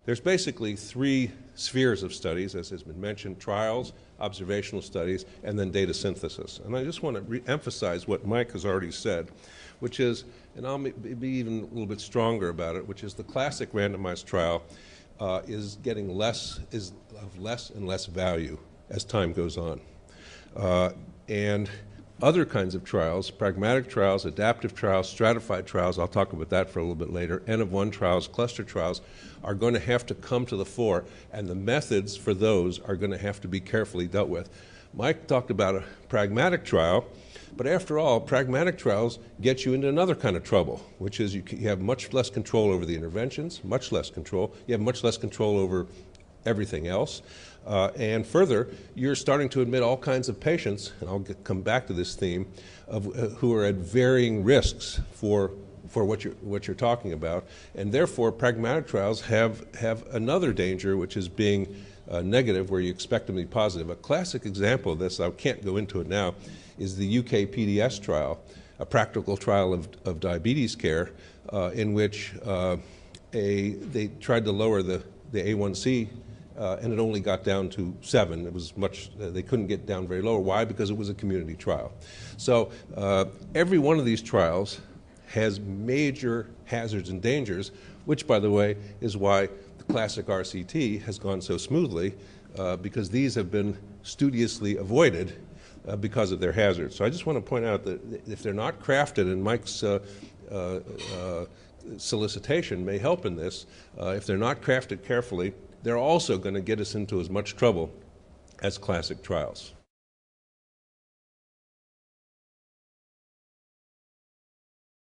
There's basically three spheres of studies, as has been mentioned: trials, observational studies, and then data synthesis. And I just want to re-emphasize what Mike has already said, which is, and I'll be even a little bit stronger about it, which is the classic randomized trial is getting less and less value as time goes on. And other kinds of trials, pragmatic trials, adaptive trials, stratified trials, I'll talk about that for a little bit later, N-of-1 trials, cluster trials, are going to have to come to the fore, and the methods for those are going to have to be carefully dealt with. Mike talked about a pragmatic trial, but after all, pragmatic trials get you into another kind of trouble, which is you have much less control over the interventions, much less control. You have much less control over everything else. And further, you're starting to admit all kinds of patients, and I'll come back to this theme, of, who are at varying risks for what you're talking about. And therefore, pragmatic trials have another danger, which is being negative, where you expect them to be positive. A classic example of this, I can't go into it now, is the UK PDS trial, a practical trial of diabetes care, in which they tried to lower the A1C, and it only got down to 7. It was much, they couldn't get down very low. Why? Because it was a community trial. So every one of these trials has major hazards and dangers, which, by the way, is why the classic RCT has gone so smoothly, because these have been studiously avoided because of their hazards. So I just want to point out that if they're not crafted, and Mike's solicitation may help in this, if they're not crafted carefully, they're also going to get us into as much trouble as classic trials.